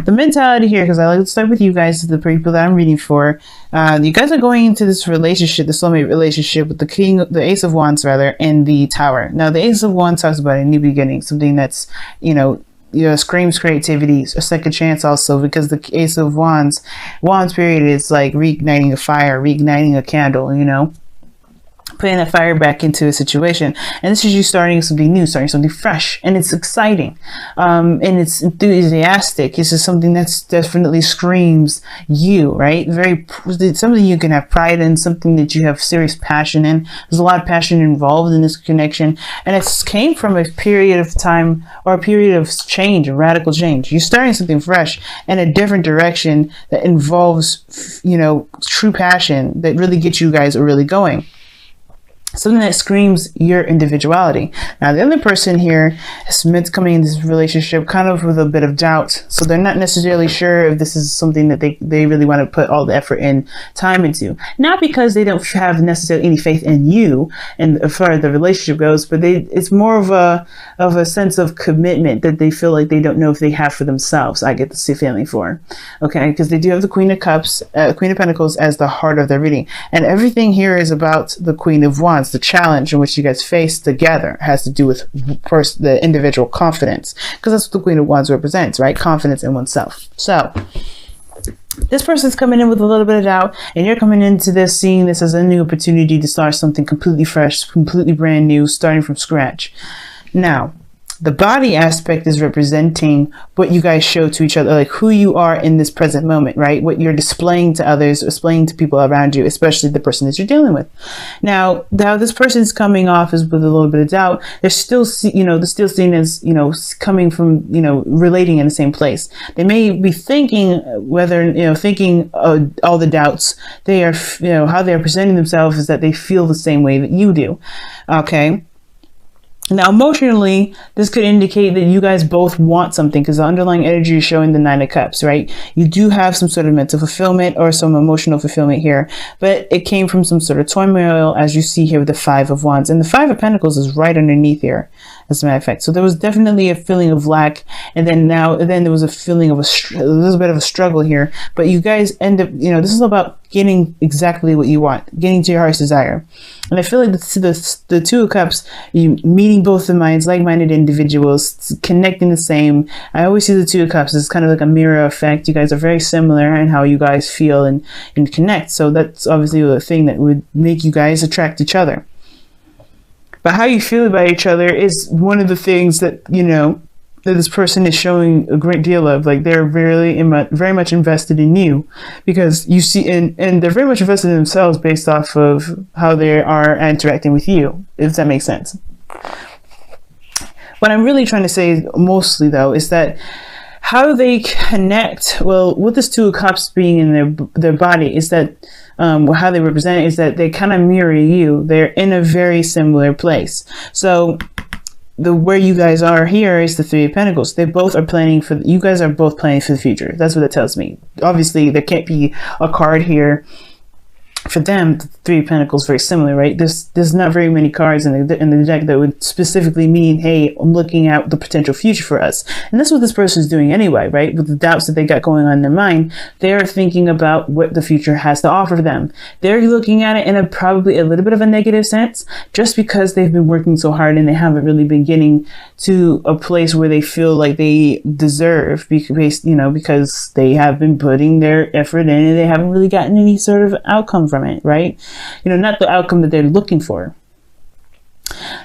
the mentality here, because I like to start with you guys, the people that I'm reading for. You guys are going into this relationship, the soulmate relationship, with the Ace of Wands rather, and the Tower. Now, the Ace of Wands talks about a new beginning, something that's, screams creativity, a second chance also, because the Ace of Wands period is like reigniting a fire, reigniting a candle, putting that fire back into a situation. And this is you starting something new, starting something fresh, and it's exciting, and it's enthusiastic. This is something that's definitely screams you, right? Something you can have pride in, something that you have serious passion in. There's a lot of passion involved in this connection, and it came from a period of time or a period of change, a radical change. You're starting something fresh in a different direction that involves, true passion that really gets you guys really going. Something that screams your individuality. Now, the other person here is meant to come in this relationship kind of with a bit of doubt. So they're not necessarily sure if this is something that they really want to put all the effort and time into. Not because they don't have necessarily any faith in you and as far as the relationship goes, but it's more of a sense of commitment that they feel like they don't know if they have for themselves. I get the feeling for. Okay, because they do have the Queen of Cups, Queen of Pentacles as the heart of their reading. And everything here is about the Queen of Wands. The challenge in which you guys face together has to do with first the individual confidence, because that's what the Queen of Wands represents, right? Confidence in oneself. So this person's coming in with a little bit of doubt, and you're coming into this seeing this as a new opportunity to start something completely fresh, completely brand new, starting from scratch. Now, the body aspect is representing what you guys show to each other, like who you are in this present moment, right? What you're displaying to others, displaying to people around you, especially the person that you're dealing with. Now this person's coming off as with a little bit of doubt. They're still, they're still seen as, coming from, relating in the same place. They may be thinking thinking all the doubts. They are, how they are presenting themselves is that they feel the same way that you do. Okay. Now, emotionally, this could indicate that you guys both want something, because the underlying energy is showing the Nine of Cups, right? You do have some sort of mental fulfillment or some emotional fulfillment here, but it came from some sort of turmoil, as you see here with the Five of Wands. And the Five of Pentacles is right underneath here, as a matter of fact. So there was definitely a feeling of lack, and then there was a feeling of a little bit of a struggle here. But you guys end up, this is about getting exactly what you want, getting to your heart's desire. And I feel like the Two of Cups, you meeting both the minds, like-minded individuals, connecting the same. I always see the Two of Cups as kind of like a mirror effect. You guys are very similar in how you guys feel and connect. So that's obviously the thing that would make you guys attract each other. But how you feel about each other is one of the things that, that this person is showing a great deal of. Like, they're very much invested in you, because you see, and they're very much invested in themselves based off of how they are interacting with you, if that makes sense. What I'm really trying to say mostly, though, is that how they connect, well, with this Two of Cups being in their body, is that how they represent it is that they kind of mirror you. They're in a very similar place. So where you guys are here is the Three of Pentacles. They both are planning for, you guys are both planning for the future. That's what it tells me. Obviously, there can't be a card here. For them, the Three of Pentacles is very similar, right? There's not very many cards in the deck that would specifically mean, hey, I'm looking at the potential future for us. And that's what this person is doing anyway, right? With the doubts that they got going on in their mind, they're thinking about what the future has to offer them. They're looking at it in probably a little bit of a negative sense, just because they've been working so hard and they haven't really been getting to a place where they feel like they deserve, because they have been putting their effort in and they haven't really gotten any sort of outcome from it, right? Not the outcome that they're looking for.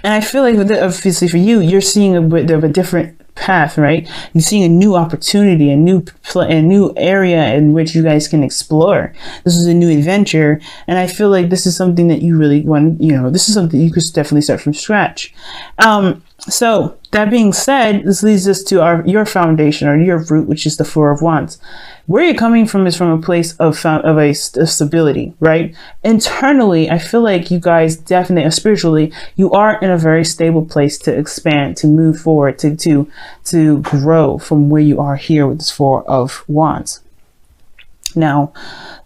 And I feel like, obviously for you, you're seeing a bit of a different path, right? You're seeing a new opportunity, a new area in which you guys can explore. This is a new adventure, and I feel like this is something that you really want. This is something you could definitely start from scratch. So that being said, this leads us to your foundation, or your root, which is the Four of Wands. Where you're coming from is from a place of stability, right? Internally, I feel like you guys definitely, spiritually, you are in a very stable place to expand, to move forward, to grow from where you are here with this Four of Wands. Now,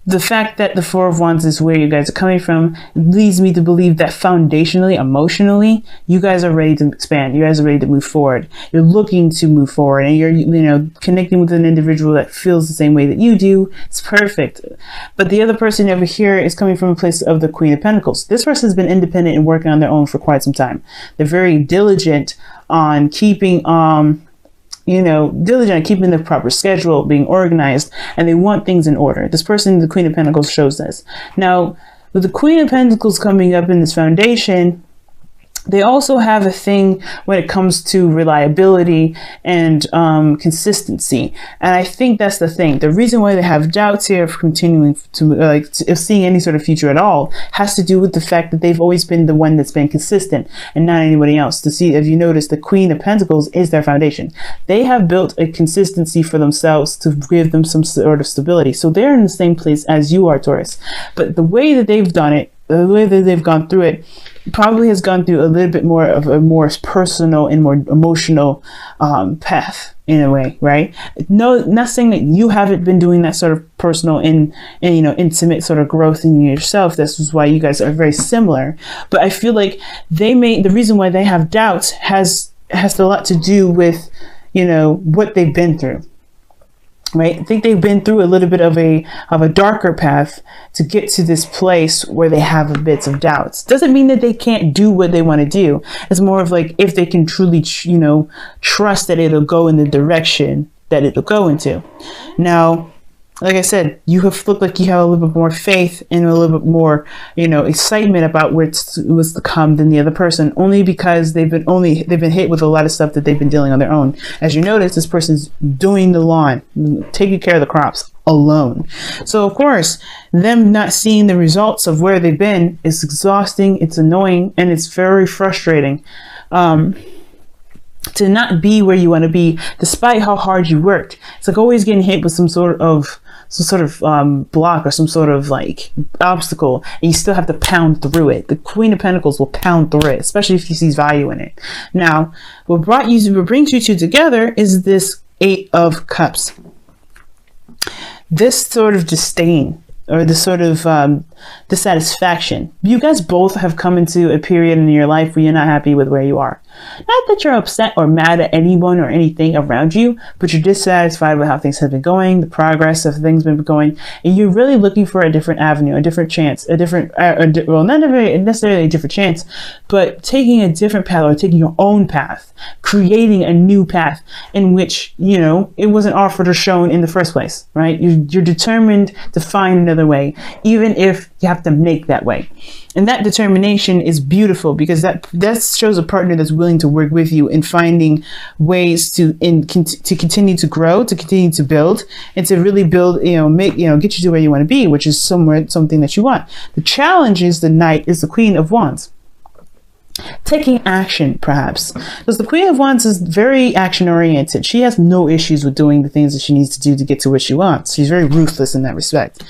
the fact that the Four of Wands is where you guys are coming from leads me to believe that foundationally, emotionally, you guys are ready to expand. You guys are ready to move forward. You're looking to move forward, and you're, connecting with an individual that feels the same way that you do. It's perfect. But the other person over here is coming from a place of the Queen of Pentacles. This person has been independent and working on their own for quite some time. They're very diligent on keeping, diligent at keeping the proper schedule, being organized, and they want things in order. This person, the Queen of Pentacles, shows this. Now, with the Queen of Pentacles coming up in this foundation, they also have a thing when it comes to reliability and consistency. And I think that's the thing. The reason why they have doubts here of continuing to, of seeing any sort of future at all, has to do with the fact that they've always been the one that's been consistent and not anybody else. To see, if you notice, the Queen of Pentacles is their foundation. They have built a consistency for themselves to give them some sort of stability. So they're in the same place as you are, Taurus. But the way that they've done it, the way that they've gone through it, probably has gone through a little bit more of a more personal and more emotional path in a way, right? No, not saying that you haven't been doing that sort of personal and intimate sort of growth in yourself. This is why you guys are very similar. But I feel like the reason why they have doubts has a lot to do with, what they've been through. Right? I think they've been through a little bit of a darker path to get to this place where they have a bits of doubts. Doesn't mean that they can't do what they want to do. It's more of like if they can truly, trust that it'll go in the direction that it'll go into. Now, like I said, you have looked like you have a little bit more faith and a little bit more, excitement about what's to come than the other person, only because they've been hit with a lot of stuff that they've been dealing on their own. As you notice, this person's doing the lawn, taking care of the crops alone. So of course, them not seeing the results of where they've been is exhausting, it's annoying, and it's very frustrating. To not be where you want to be, despite how hard you worked. It's like always getting hit with some sort of block or some sort of obstacle, and you still have to pound through it. The Queen of Pentacles will pound through it, especially if she sees value in it. Now, what brings you two together is this Eight of Cups. This sort of disdain, or this sort of dissatisfaction. You guys both have come into a period in your life where you're not happy with where you are. Not that you're upset or mad at anyone or anything around you, but you're dissatisfied with how things have been going, the progress of things been going, and you're really looking for a different avenue, a different chance, not necessarily a different chance, but taking a different path, or taking your own path, creating a new path in which, it wasn't offered or shown in the first place, right? You're determined to find another way, even if you have to make that way. And that determination is beautiful, because that shows a partner that's willing to work with you in finding ways to continue to grow, to continue to build, and to really build, get you to where you want to be, which is something that you want. The challenge is the Queen of Wands. Taking action, perhaps, because the Queen of Wands is very action oriented. She has no issues with doing the things that she needs to do to get to what she wants. She's very ruthless in that respect.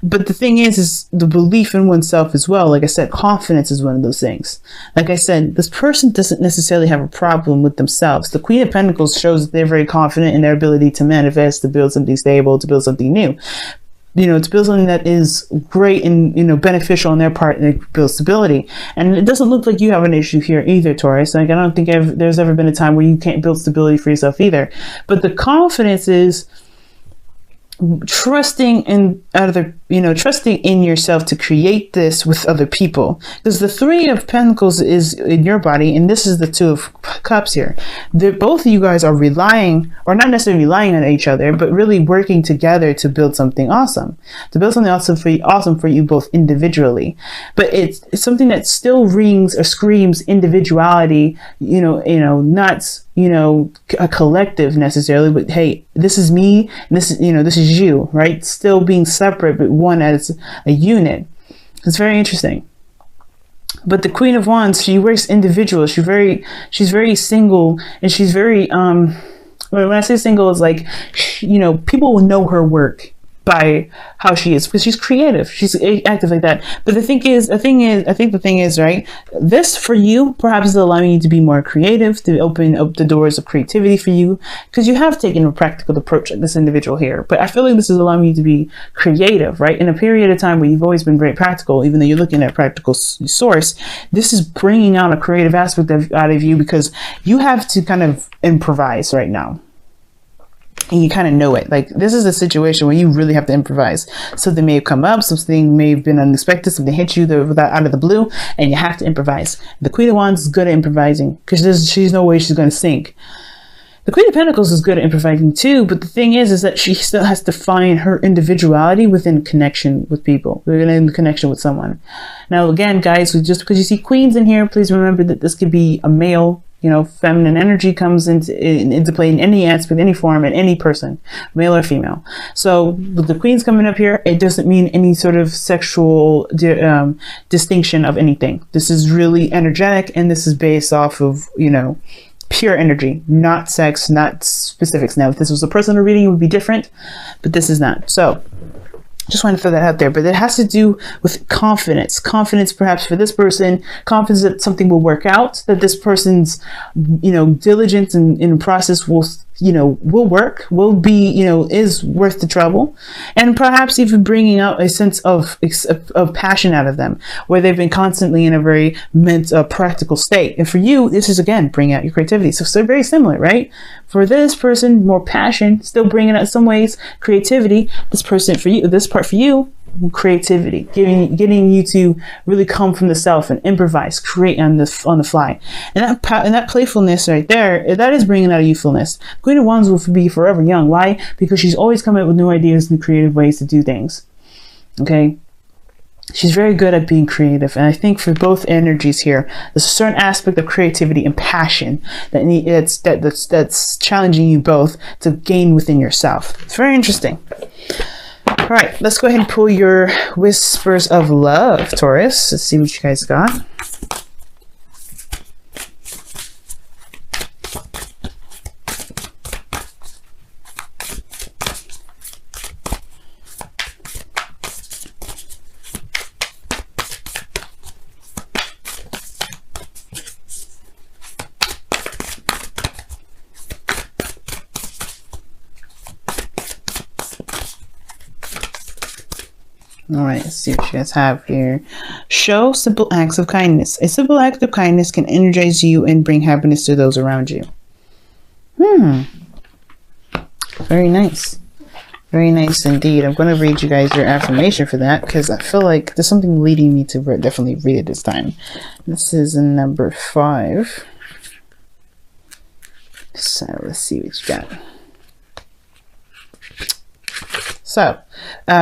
But the thing is the belief in oneself as well. Like I said, confidence is one of those things. Like I said, this person doesn't necessarily have a problem with themselves. The Queen of Pentacles shows that they're very confident in their ability to manifest, to build something stable, to build something new. To build something that is great and, beneficial on their part, and build stability. And it doesn't look like you have an issue here either, Taurus. I don't think there's ever been a time where you can't build stability for yourself either. But the confidence is trusting in trusting in yourself to create this with other people, because the Three of Pentacles is in your body, and this is the Two of Cups here. Both of you guys are relying, or not necessarily relying on each other, but really working together to build something awesome, for you both individually. But it's something that still rings or screams individuality, not a collective necessarily, but hey, this is me, and this is you, right? Still being separate, but one as a unit. It's very interesting. But the Queen of Wands, she works individual. She's very single, and she's very when I say single, it's like, people will know her work. by how she is, because she's creative, she's active like that. But the thing is, right, this for you perhaps is allowing you to be more creative, to open up the doors of creativity for you, because you have taken a practical approach at this individual here. But I feel like this is allowing you to be creative, right? In a period of time where you've always been very practical, even though you're looking at practical source, this is bringing out a creative aspect out of you, because you have to kind of improvise right now. And you kind of know it. Like, this is a situation where you really have to improvise. Something may have come up, something may have been unexpected, something hit you out of the blue, and you have to improvise. The Queen of Wands is good at improvising, because she's no way she's going to sink. The Queen of Pentacles is good at improvising too, but the thing is that she still has to find her individuality within connection with people, within connection with someone. Now, again, guys, just because you see queens in here, please remember that this could be a male. You know, feminine energy comes into play in any aspect, any form, in any person, male or female. So with the queens coming up here, it doesn't mean any sort of sexual distinction of anything. This is really energetic, and this is based off of, you know, pure energy, not sex, not specifics. Now, if this was a personal reading, it would be different, but this is not. So just want to throw that out there. But it has to do with confidence. Confidence, perhaps for this person, confidence that something will work out, that this person's, you know, diligence in process will, you know, will work, will be, you know, is worth the trouble. And perhaps even bringing out a sense of passion out of them, where they've been constantly in a very practical state. And for you, this is, again, bringing out your creativity. So it's very similar, right? For this person, more passion, still bringing out some ways creativity. This person for you, this part for you, creativity, getting you to really come from the self and improvise, create on the fly. And that playfulness right there, that is bringing out a youthfulness. Queen of Wands will be forever young. Why? Because she's always coming up with new ideas and creative ways to do things. Okay. She's very good at being creative. And I think for both energies here, there's a certain aspect of creativity and passion that's challenging you both to gain within yourself. It's very interesting. All right, let's go ahead and pull your whispers of love, Taurus. Let's see what you guys got. All right, let's see what you guys have here. Show simple acts of kindness. A simple act of kindness can energize you and bring happiness to those around you. Very nice. Very nice indeed. I'm going to read you guys your affirmation for that, because I feel like there's something leading me to definitely read it this time. This is number 5. So let's see what you got. So,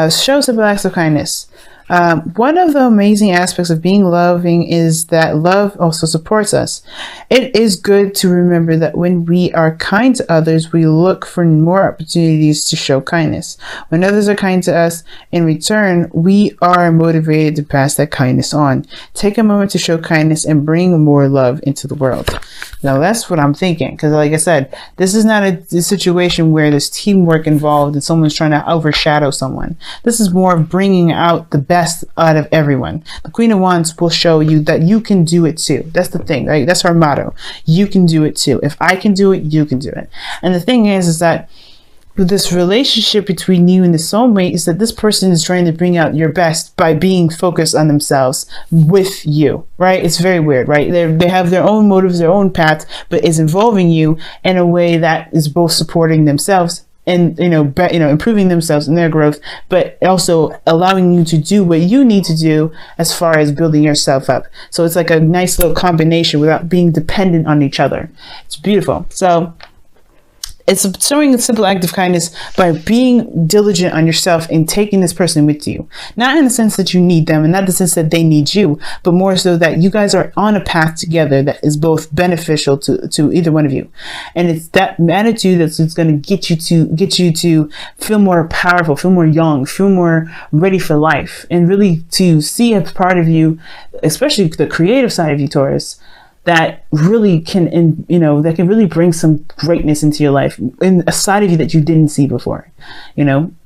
show simple acts of kindness. One of the amazing aspects of being loving is that love also supports us. It is good to remember that when we are kind to others, we look for more opportunities to show kindness. When others are kind to us in return, we are motivated to pass that kindness on. Take a moment to show kindness and bring more love into the world. Now, that's what I'm thinking, because like I said, this is not a situation where there's teamwork involved and someone's trying to overshadow someone. This is more of bringing out the best out of everyone. The Queen of Wands will show you that you can do it too. That's the thing, right? That's her motto. You can do it too. If I can do it, you can do it. And the thing is that this relationship between you and the soulmate is that this person is trying to bring out your best by being focused on themselves with you, right? It's very weird, right? They have their own motives, their own path, but is involving you in a way that is both supporting themselves and, improving themselves in their growth, but also allowing you to do what you need to do as far as building yourself up. So it's like a nice little combination without being dependent on each other. It's beautiful. So it's showing a simple act of kindness by being diligent on yourself and taking this person with you. Not in the sense that you need them and not the sense that they need you, but more so that you guys are on a path together that is both beneficial to either one of you. And it's that attitude that's going to get you to feel more powerful, feel more young, feel more ready for life, and really to see a part of you, especially the creative side of you, Taurus, that really can, that can really bring some greatness into your life, in a side of you that you didn't see before.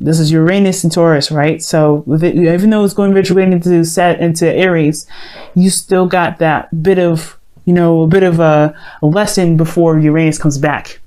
This is Uranus and Taurus, right? So with it, even though it's going retrograde into Aries, you still got that bit of, a lesson before Uranus comes back.